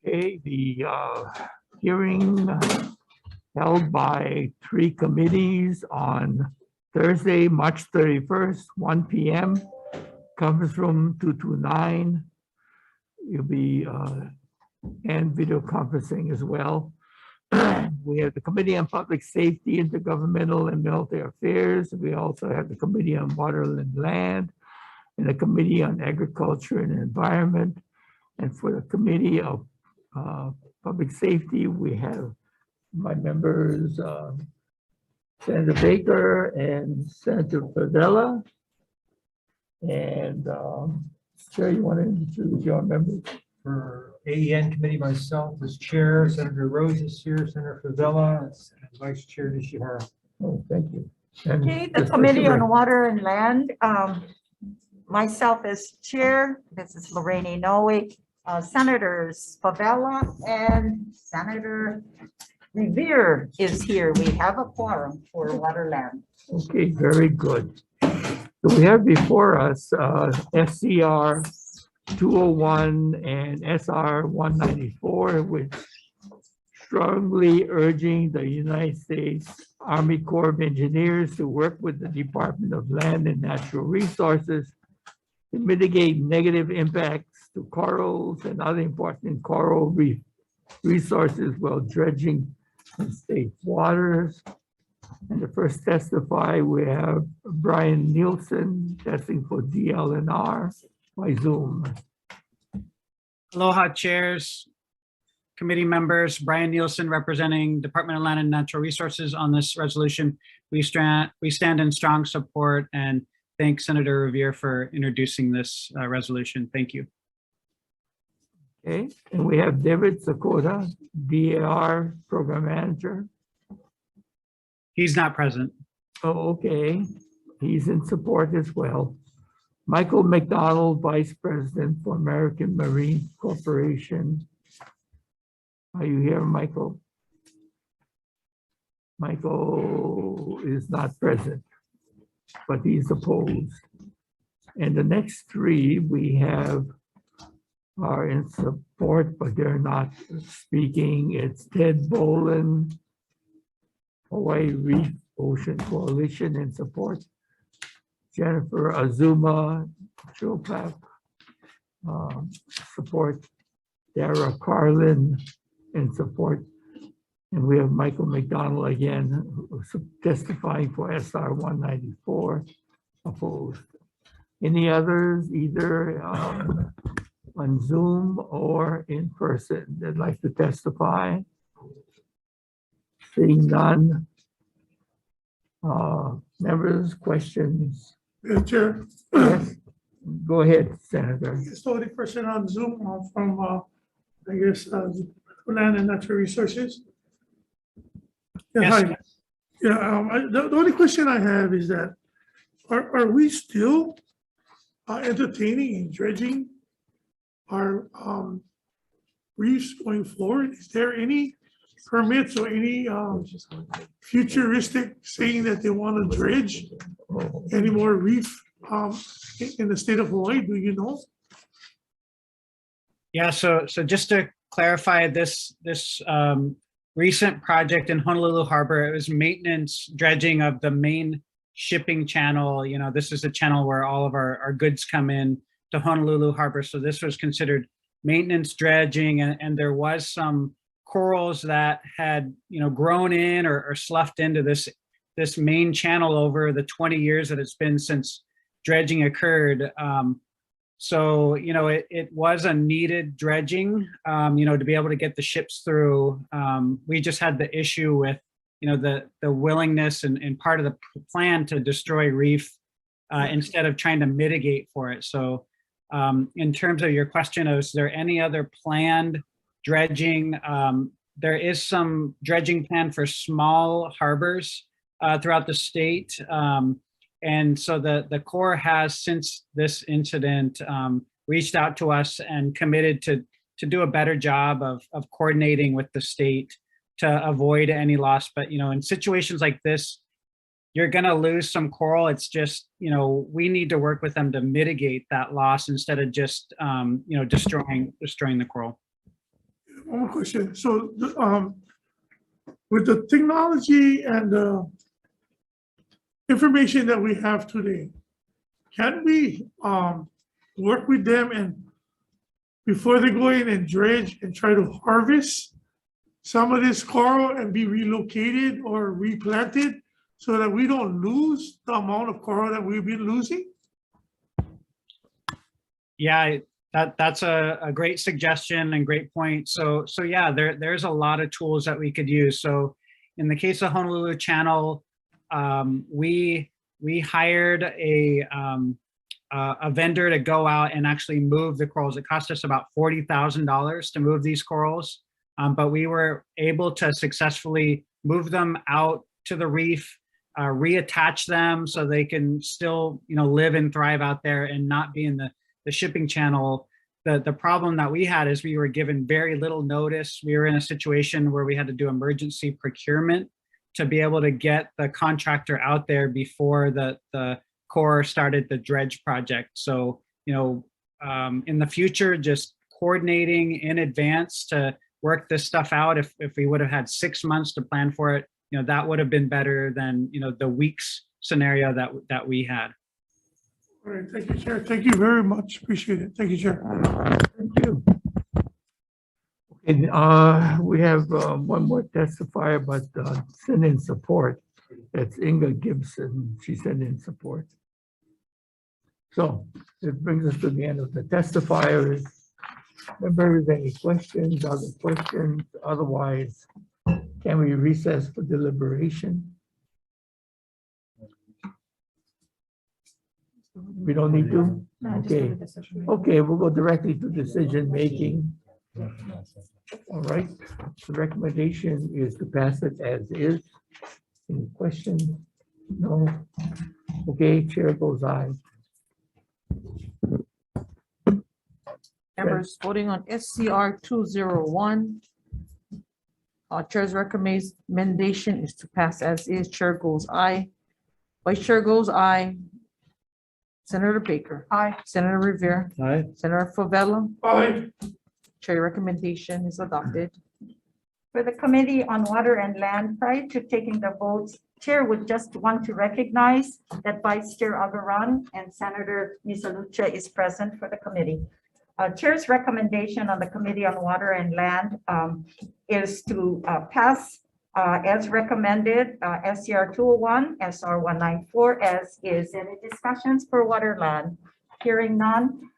Okay, the hearing held by 3 committees on Thursday, March 31st, 1 p.m. Conference room 229. You'll be and video conferencing as well. We have the Committee on Public Safety, Intergovernmental and Military Affairs. We also have the Committee on Water and Land and the Committee on Agriculture and Environment. And for the Committee of Public Safety, we have my members, Senator Baker and Senator Favela. And Chair, you want to introduce your members? For AEN committee, myself as chair, Senator Rose is here, Senator Favela, and Vice Chair Nishihara. Oh, thank you. And Okay, the Mr. Committee on Schubert. Water and Land, myself as chair, this is Lorraine Inoue, Senators Favela and Senator Revere is here. We have a quorum for Water Land. Okay, very good. So we have before us SCR 201 and SR 194, which strongly urging the United States Army Corps of Engineers to work with the Department of Land and Natural Resources to mitigate negative impacts to corals and other important coral reef resources while dredging in state waters. And to first testify, we have Brian Nielsen testing for DLNR by Zoom. Aloha chairs, committee members, Brian Nielsen representing Department of Land and Natural Resources on this resolution. We stand in strong support and thank Senator Revere for introducing this resolution. Thank you. Okay, and we have David Sakota, DAR Program Manager. He's not present. Oh, okay, he's in support as well. Michael McDonald, Vice President for American Marine Corporation. Are you here, Michael? Michael is not present, but he's opposed. And the next 3 we have are in support, but they're not speaking. It's Ted Boland, Hawaii Reef Ocean Coalition in support. Jennifer Azuma, Chopap, support. Dara Carlin in support. And we have Michael McDonald again, testifying for SR 194, opposed. Any others, either on Zoom or in person that'd like to testify? Seeing none. Members, questions? Chair, Yes, go ahead, Senator. it's the only person on Zoom from, I guess, Land and Natural Resources. Yeah, Yes. hi. Yeah, the only question I have is that, are we still entertaining and dredging our reefs going forward? Is there any permits or any futuristic saying that they want to dredge any more reef in the state of Hawaii? Do you know? Yeah, so just to clarify this recent project in Honolulu Harbor, it was maintenance dredging of the main shipping channel. You know, this is a channel where all of our goods come in to Honolulu Harbor. So this was considered maintenance dredging, and there was some corals that had, you know, grown in or sloughed into this main channel over the 20 years that it's been since dredging occurred. So, you know, it was a needed dredging, you know, to be able to get the ships through. We just had the issue with, you know, the willingness and part of the plan to destroy reef instead of trying to mitigate for it. So in terms of your question, is there any other planned dredging? There is some dredging plan for small harbors throughout the state. And so the Corps has, since this incident, reached out to us and committed to do a better job of coordinating with the state to avoid any loss. But, you know, in situations like this, you're going to lose some coral. It's just, you know, we need to work with them to mitigate that loss instead of just, you know, destroying the coral. one more question. So, with the technology and the information that we have today, can we, work with them and before they go in and dredge and try to harvest some of this coral and be relocated or replanted so that we don't lose the amount of coral that we've been losing? Yeah, that's a great suggestion and great point. So yeah, there's a lot of tools that we could use. So in the case of Honolulu Channel, we hired a vendor to go out and actually move the corals. It cost us about $40,000 to move these corals, but we were able to successfully move them out to the reef, reattach them so they can still, live and thrive out there and not be in the shipping channel. The problem that we had is we were given very little notice. We were in a situation where we had to do emergency procurement to be able to get the contractor out there before the Corps started the dredge project. So, in the future, just coordinating in advance to work this stuff out. If we would have had 6 months to plan for it, that would have been better than, the weeks scenario that we had. All right, thank you, Chair. Thank you very much. Appreciate it. Thank you, Chair. Thank you. And we have one more testifier, but send in support. That's Inga Gibson. She sent in support. So it brings us to the end of the testifiers. Members, any questions, other questions? Otherwise, can we recess for deliberation? We don't need to? Okay. Okay, we'll go directly to decision making. All right, the recommendation is to pass it as is. Any questions? No? Okay, chair goes aye. Members voting on SCR 201. Chair's recommendation is to pass as is. Chair goes aye. Vice Chair goes aye. Senator Baker. Aye. Senator Rivera. Aye. Senator Favela. Aye. Chair recommendation is adopted. For the Committee on Water and Land, prior to taking the votes, Chair would just want to recognize that Vice Chair Agaran and Senator Misalucha is present for the committee. Chair's recommendation on the Committee on Water and Land is to pass as recommended, SCR 201, SR 194, as is. Any discussions for water land? Hearing none.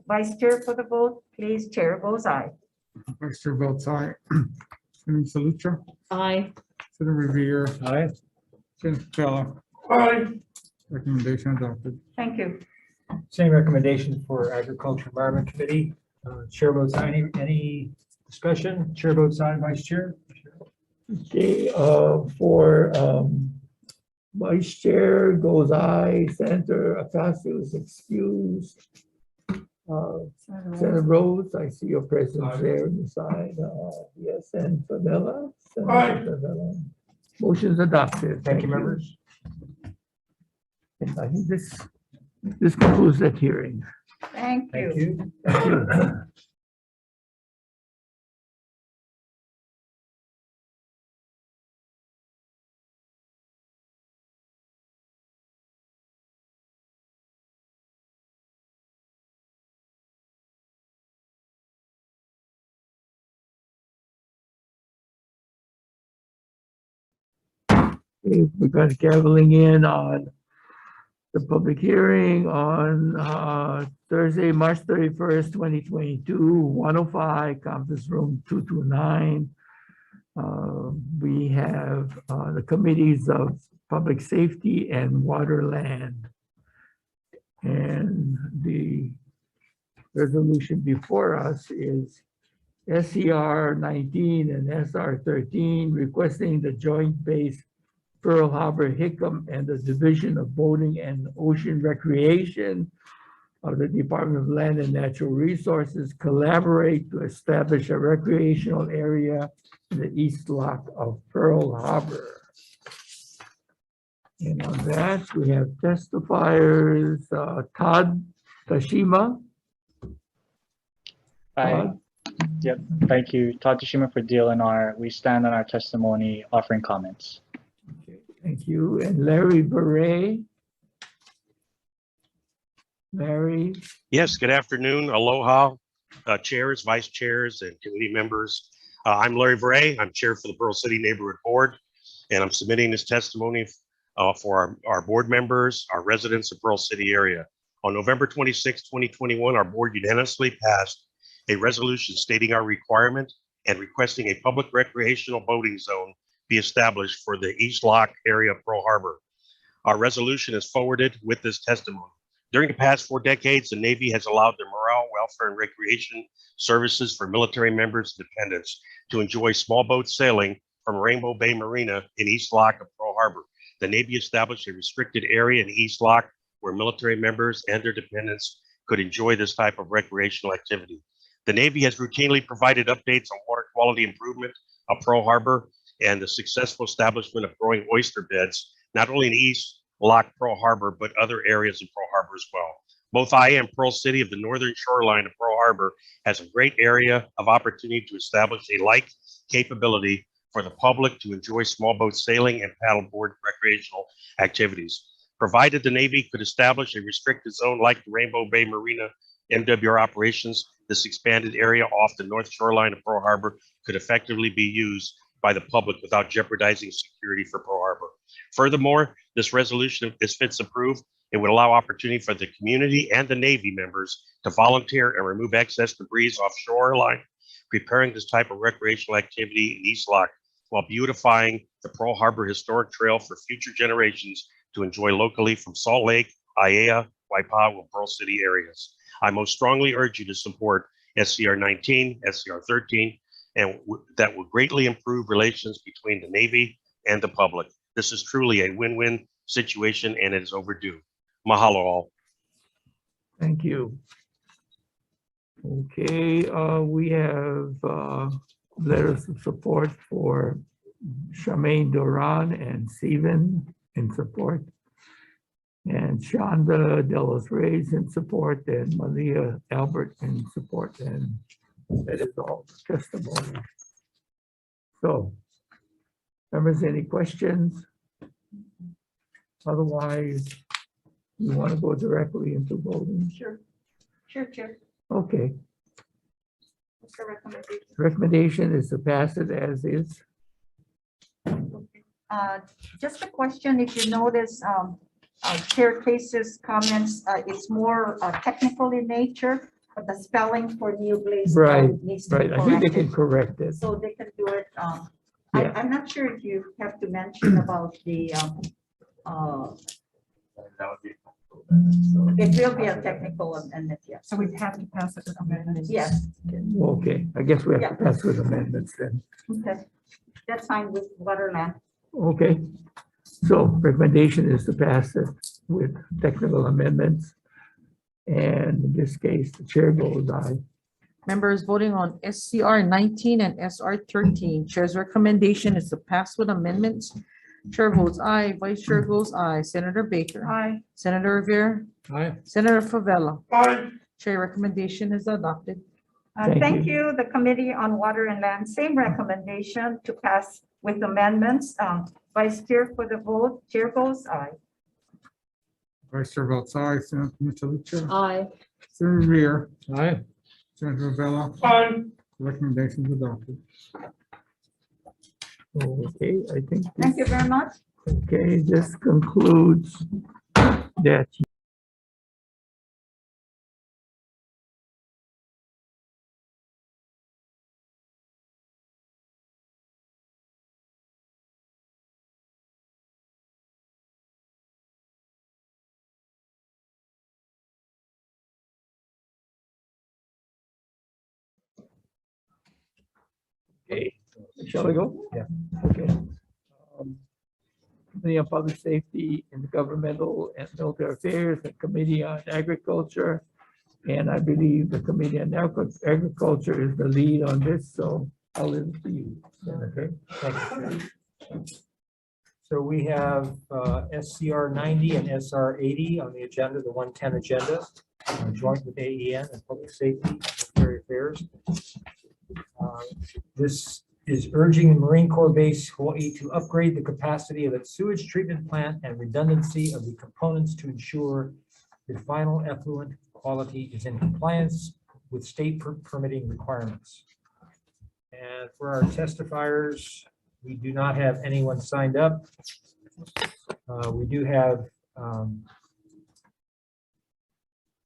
Vice Chair for the vote, please. Chair goes aye. Vice Chair votes aye. Senator Salucha, Aye. Senator Revere, Aye. Senator Pella, Aye. recommendation adopted. Thank you. Same recommendation for Agriculture Environment Committee. Chair votes aye. Any discussion? Chair votes aye. Vice Chair? Okay, for vice chair goes aye. Senator Ocasio is excused. Senator Rhodes, I see your presence there on the side. Yes, and Favela. Senator Favela. Motion's adopted. Thank you, members. And I think this concludes that hearing. Thank Thank you. you. Thank you. Okay, we're going to gaveling in on the public hearing on Thursday, March 31st, 2022, 105, conference room 229. We have the committees of Public Safety and Water Land. And the resolution before us is SCR 19 and SR 13, requesting the Joint Base Pearl Harbor Hickam and the Division of Boating and Ocean Recreation of the Department of Land and Natural Resources collaborate to establish a recreational area in the East Lock of Pearl Harbor. And on that, we have testifiers, Todd Kashima. Aye. Todd? Thank you, Todd Tashima for DLNR. We stand on our testimony offering comments. Okay, thank you. And Larry Beret. Larry, Yes, good afternoon. Aloha, chairs, vice chairs, and committee members. I'm Larry Bray. I'm chair for the Pearl City Neighborhood Board, and I'm submitting this testimony for our board members, our residents of Pearl City area. On November 26, 2021, our board unanimously passed a resolution stating our requirement and requesting a public recreational boating zone be established for the East Lock area of Pearl Harbor. Our resolution is forwarded with this testimony. During the past 4 decades, the Navy has allowed the morale, welfare, and recreation services for military members and dependents to enjoy small boat sailing from Rainbow Bay Marina in East Lock of Pearl Harbor. The Navy established a restricted area in East Lock where military members and their dependents could enjoy this type of recreational activity. The Navy has routinely provided updates on water quality improvement of Pearl Harbor and the successful establishment of growing oyster beds, not only in East Lock Pearl Harbor, but other areas in Pearl Harbor as well. Both I and Pearl City of the northern shoreline of Pearl Harbor has a great area of opportunity to establish a like capability for the public to enjoy small boat sailing and paddleboard recreational activities. Provided the Navy could establish a restricted zone like the Rainbow Bay Marina MWR operations, this expanded area off the north shoreline of Pearl Harbor could effectively be used by the public without jeopardizing security for Pearl Harbor. Furthermore, this resolution, if it's approved, it would allow opportunity for the community and the Navy members to volunteer and remove excess debris off shoreline, preparing this type of recreational activity in East Lock while beautifying the Pearl Harbor Historic Trail for future generations to enjoy locally from Salt Lake, Aiea, Waipahu, and Pearl City areas. I most strongly urge you to support SCR 19, SCR 13, and that will greatly improve relations between the Navy and the public. This is truly a win-win situation and it is overdue. Mahalo all. thank you. Okay, we have letters of support for Charmaine Duran and Steven in support, and Shonda Delos Reyes in support, and Malia Albert in support, and that is all the testimony. So, members, any questions? Otherwise, you want to go directly into voting? Sure, Chair. Okay, What's the recommendation? recommendation is to pass it as is. Just a question, if you notice, Chair Case's comments, it's more technical in nature, but the spelling for new place Right, needs to be Right, I think they can corrected. correct it. So they can do it. Yeah. I'm not sure if you have to mention about the, it will be a technical amendment, yes. So we have to pass it with amendments. Yes, Okay, I guess we have to pass with amendments then. okay. That's fine with Waterland. Okay, so recommendation is to pass it with technical amendments. And in this case, the chair votes aye. Members voting on SCR 19 and SR 13. Chair's recommendation is to pass with amendments. Chair votes aye, Vice Chair goes aye. Senator Baker. Aye. Senator Rivera. Aye. Senator Favela. Aye. Chair recommendation is adopted. Thank Thank you. The Committee on Water and Land, same recommendation to pass with amendments. Vice Chair for the vote, Chair goes aye. Vice Chair votes aye. Senator Michaelucci. Aye. Senator Rivera. Aye. Senator Vella. Aye. Recommendation is adopted. Okay, I think, Thank you very much. okay, this concludes that. Okay, shall we go? Yeah. Okay. Committee on Public Safety and Governmental and Military Affairs, and Committee on Agriculture. And I believe the Committee on Agriculture is the lead on this, so I'll leave it to you, Senator. Thank you. So we have SCR 90 and SR 80 on the agenda, the 110 agenda, joint with AEN and Public Safety and Military Affairs. This is urging the Marine Corps Base Hawaii to upgrade the capacity of its sewage treatment plant and redundancy of the components to ensure the final effluent quality is in compliance with state permitting requirements. And for our testifiers, we do not have anyone signed up. We do have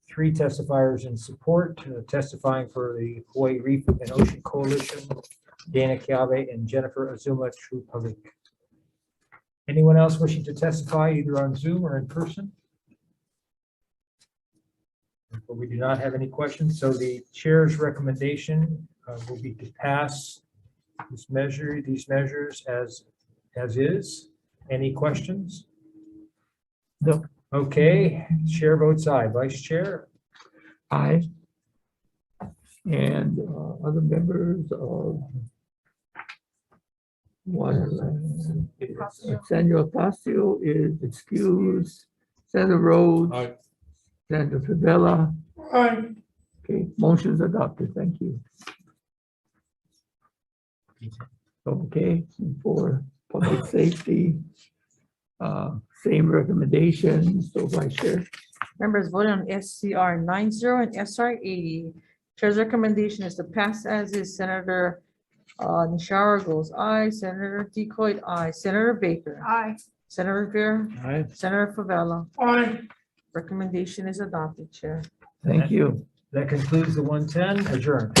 3 testifiers in support, testifying for the Hawaii Reef and Ocean Coalition, Dana Kiawe and Jennifer Azuma, True Public. Anyone else wishing to testify either on Zoom or in person? But we do not have any questions, so the chair's recommendation will be to pass these measures as is. Any questions? No. Okay, chair votes aye. Vice chair? Aye. And other members of one, Senor Ocasio is excused. Senator Rhodes. Aye. Senator Favela. Aye. Okay, motion's adopted. Thank you. Okay, for public safety, same recommendations. So Vice Chair. Members voting on SCR 90 and SR 80. Chair's recommendation is to pass as is. Senator Nishara goes aye. Senator Decoy, aye. Senator Baker. Aye. Senator Rivera. Aye. Senator Favela. Aye. Recommendation is adopted, Chair. Thank you. That concludes the 110 adjourned.